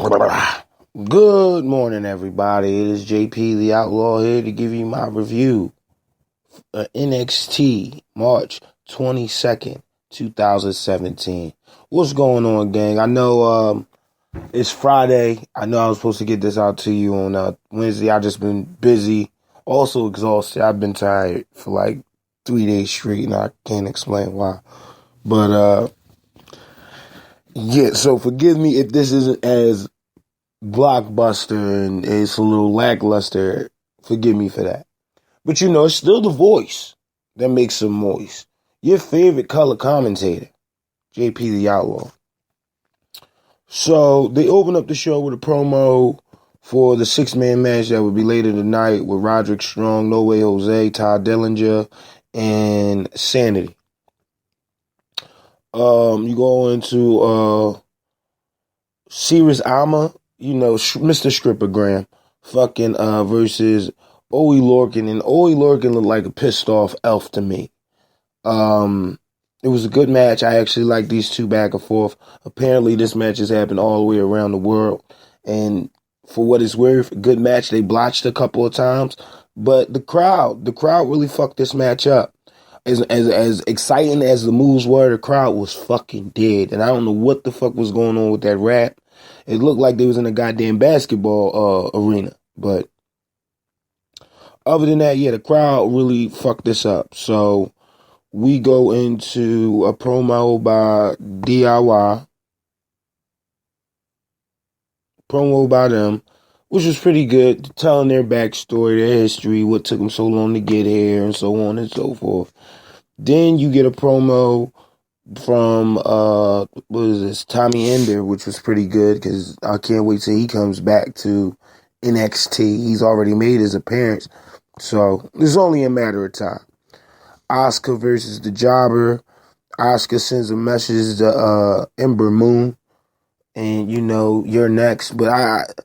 Good morning, everybody. It is JP the Outlaw here to give you my review of NXT March 22nd, 2017. What's going on, gang? I know it's Friday. I know I was supposed to get this out to you on Wednesday. I've just been busy, also exhausted. I've been tired for like 3 days straight, and I can't explain why. But yeah, so forgive me if this isn't as blockbuster and it's a little lackluster. Forgive me for that. But you know, it's still the voice that makes them moist. Your favorite color commentator, JP the Outlaw. So they open up the show with a promo for the 6-man match that would be later tonight with Roderick Strong, No Way Jose, Todd Dillinger, and Sanity. You go into Sirius Alma, you know, Mr. Strippergram, fucking versus Oe Lorcan, and Oe Lorcan looked like a pissed off elf to me. It was a good match. I actually like these two back and forth. Apparently, this match has happened all the way around the world, and for what it's worth, a good match. They blotched a couple of times, but the crowd really fucked this match up. As exciting as the moves were, the crowd was fucking dead. And I don't know what the fuck was going on with that rap. It looked like they was in a goddamn basketball arena. But other than that, yeah, the crowd really fucked this up. So we go into a promo by DIY. Promo by them, which was pretty good, telling their backstory, their history, what took them so long to get here, and so on and so forth. Then you get a promo from, what is this, Tommy Ender, which was pretty good, because I can't wait till he comes back to NXT. He's already made his appearance, so it's only a matter of time. Asuka versus the Jobber. Asuka sends a message to Ember Moon, and, you know, you're next. But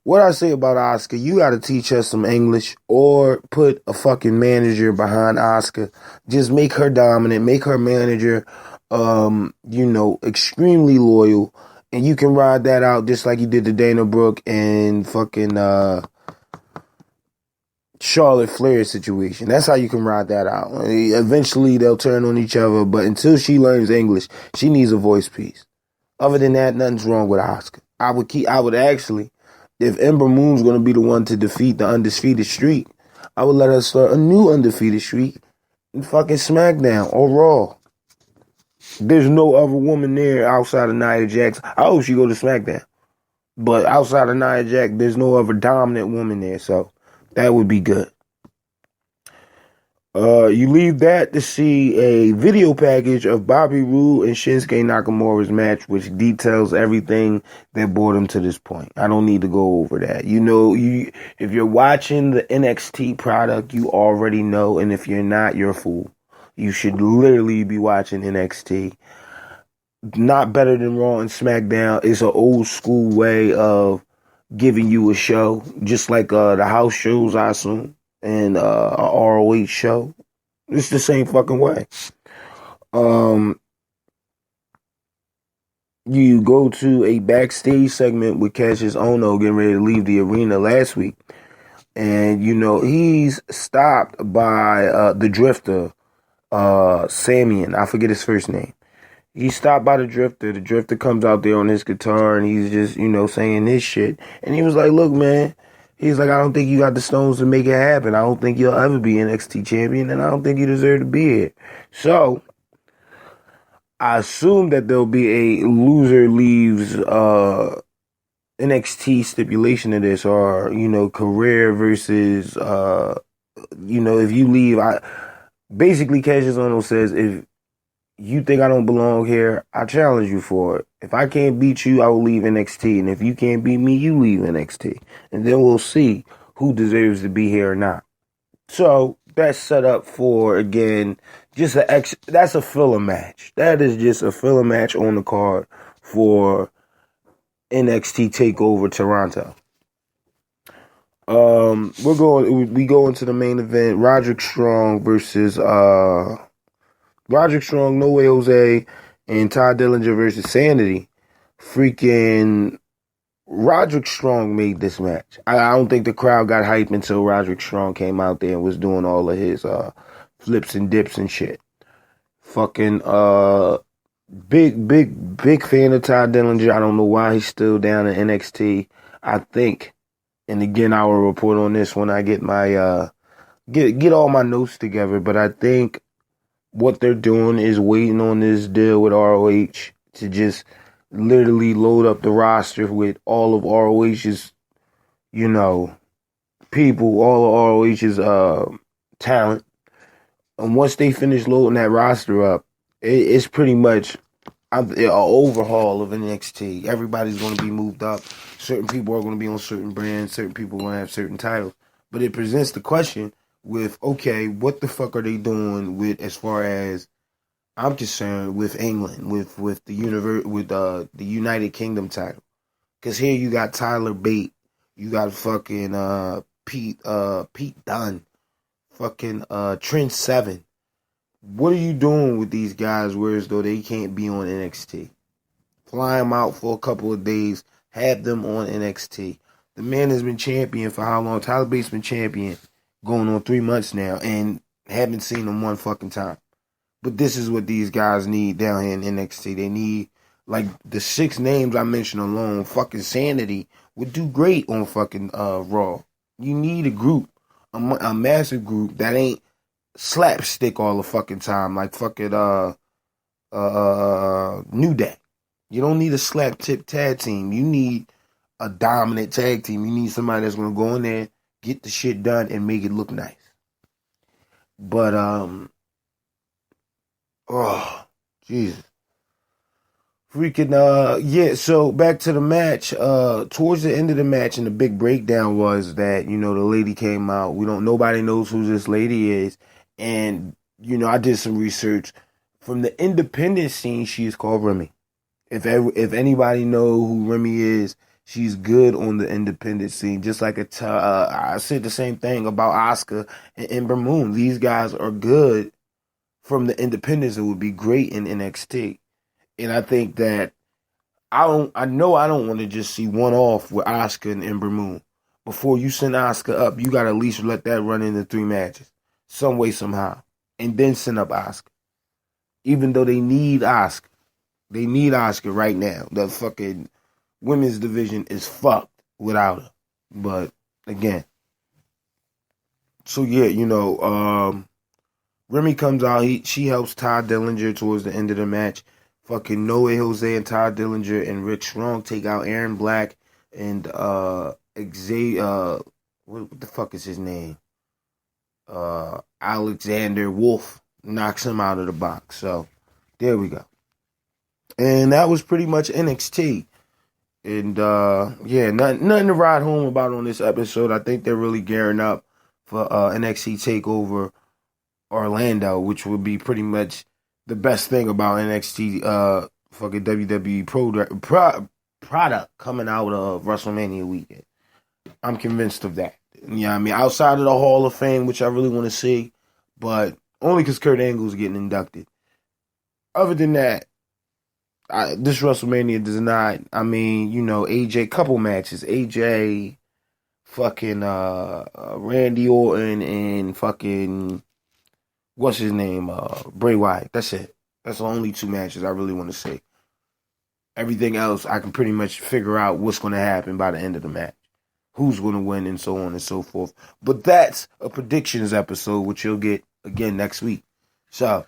what I say about Asuka, you got to teach us some English or put a fucking manager behind Asuka. Just make her dominant, make her manager, you know, extremely loyal. And you can ride that out just like you did to Dana Brooke and fucking Charlotte Flair situation. That's how you can ride that out. Eventually they'll turn on each other, but until she learns English, she needs a voice piece. Other than that, nothing's wrong with Asuka. I would actually, if Ember Moon's going to be the one to defeat the undisputed streak, I would let her start a new undefeated streak in fucking SmackDown or Raw. There's no other woman there outside of Nia Jax. I hope she go to SmackDown. But outside of Nia Jax, there's no other dominant woman there, so that would be good. You leave that to see a video package of Bobby Roode and Shinsuke Nakamura's match, which details everything that brought him to this point. I don't need to go over that. You know, if you're watching the NXT product, you already know, and if you're not, you're a fool. You should literally be watching NXT. Not better than Raw and SmackDown. It's an old school way of giving you a show, just like the house shows, I assume. And a ROH show. It's the same fucking way. You go to a backstage segment with Cassius Ohno getting ready to leave the arena last week. And, you know, he's stopped by the Drifter, Samian. I forget his first name. He's stopped by the Drifter. The Drifter comes out there on his guitar and he's just, you know, saying this shit. And he was like, look, man. He's like, I don't think you got the stones to make it happen. I don't think you'll ever be NXT champion, and I don't think you deserve to be here. So, I assume that there'll be a loser leaves NXT stipulation of this, or, you know, career versus, you know, if you leave. Basically, Cassius Ohno says, if you think I don't belong here, I challenge you for it. If I can't beat you, I will leave NXT. And if you can't beat me, you leave NXT. And then we'll see who deserves to be here or not. So that's set up for, again, just that's a filler match. That is just a filler match on the card for NXT TakeOver Toronto. We go into the main event, Roderick Strong versus Roderick Strong, No Way Jose, and Todd Dillinger versus Sanity. Freaking Roderick Strong made this match. I don't think the crowd got hyped until Roderick Strong came out there and was doing all of his flips and dips and shit. Fucking big fan of Ty Dillinger. I don't know why he's still down in NXT. I think, and again I will report on this when I get my get all my notes together, but I think what they're doing is waiting on this deal with ROH to just literally load up the roster with all of ROH's, people, all of ROH's talent. And once they finish loading that roster up, it's pretty much an overhaul of NXT. Everybody's going to be moved up. Certain people are going to be on certain brands. Certain people are going to have certain titles. But it presents the question with, okay, what the fuck are they doing with, as far as I'm concerned, with England, with the United Kingdom title? Because here you got Tyler Bate, you got fucking Pete Dunne, fucking Trent Seven. What are you doing with these guys, whereas though they can't be on NXT? Fly them out for a couple of days, have them on NXT. The man has been champion for how long? Tyler Bates been champion going on 3 months now, and haven't seen him one fucking time. But this is what these guys need down here in NXT. They need, like, the 6 names I mentioned alone. Fucking Sanity would do great on fucking Raw. You need a group, a massive group that ain't slapstick all the fucking time, like fucking New Day. You don't need a slap tip tag team. You need a dominant tag team. You need somebody that's gonna go in there, get the shit done, and make it look nice. But oh Jesus, freaking yeah. So back to the match. Towards the end of the match, and the big breakdown was that, the lady came out. Nobody knows who this lady is. And, I did some research. From the independent scene, she is called Remy. If anybody know who Remy is, she's good on the independent scene. Just like I said the same thing about Asuka and Ember Moon. These guys are good from the independents. It would be great in NXT. And I think that I don't want to just see one off with Asuka and Ember Moon. Before you send Asuka up, you got to at least let that run into 3 matches. Some way, somehow. And then send up Asuka. Even though they need Asuka. They need Asuka right now. The fucking women's division is fucked without her. But, again. So, yeah, Remy comes out. She helps Ty Dillinger towards the end of the match. Fucking No Way Jose and Ty Dillinger and Rick Strong take out Aaron Black and Xavier. What the fuck is his name? Alexander Wolf knocks him out of the box. So there we go. And that was pretty much NXT. And yeah, nothing to ride home about on this episode. I think they're really gearing up for NXT TakeOver Orlando, which would be pretty much the best thing about NXT fucking WWE product coming out of WrestleMania weekend. I'm convinced of that. I mean, outside of the Hall of Fame, which I really want to see, but only because Kurt Angle's getting inducted. Other than that, this WrestleMania does not. I mean, AJ, couple matches. AJ, fucking Randy Orton, and fucking what's his name? Bray Wyatt. That's it. That's the only 2 matches I really want to see. Everything else, I can pretty much figure out what's going to happen by the end of the match. Who's going to win, and so on and so forth. But that's a predictions episode, which you'll get again next week. So,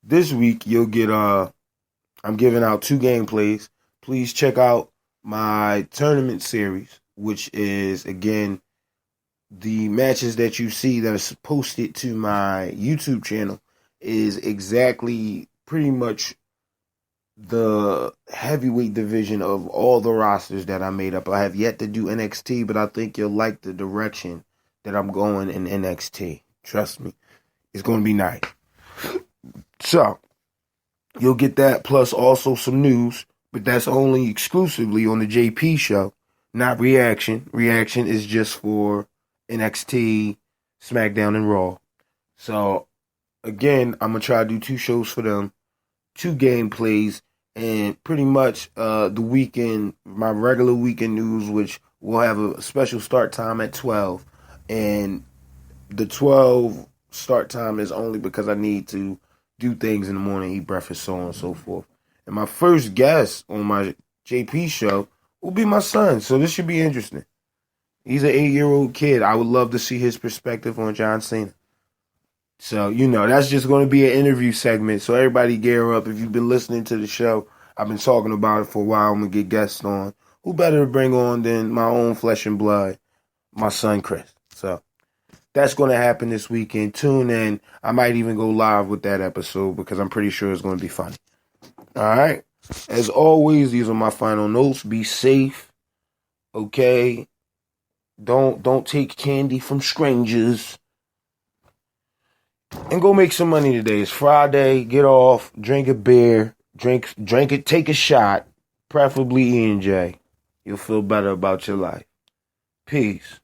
this week you'll get, I'm giving out 2 gameplays. Please check out my tournament series, which is, again, the matches that you see that are posted to my YouTube channel is exactly pretty much the heavyweight division of all the rosters that I made up. I have yet to do NXT, but I think you'll like the direction that I'm going in NXT. Trust me, it's going to be nice. So, you'll get that, plus also some news, but that's only exclusively on the JP show, not Reaction. Reaction is just for NXT, SmackDown, and Raw. So, again, I'm going to try to do 2 shows for them, 2 gameplays, and pretty much the weekend, my regular weekend news, which will have a special start time at 12. And the 12 start time is only because I need to do things in the morning, eat breakfast, so on and so forth. And my first guest on my JP show will be my son, so this should be interesting. He's an 8-year-old kid. I would love to see his perspective on John Cena. So, that's just going to be an interview segment. So everybody gear up. If you've been listening to the show, I've been talking about it for a while. I'm going to get guests on. Who better to bring on than my own flesh and blood, my son Chris. So that's going to happen this weekend. Tune in. I might even go live with that episode because I'm pretty sure it's going to be funny. All right. As always, these are my final notes. Be safe. Okay. Don't take candy from strangers. And go make some money today. It's Friday. Get off. Drink a beer. Drink it. Take a shot. Preferably E&J. You'll feel better about your life. Peace.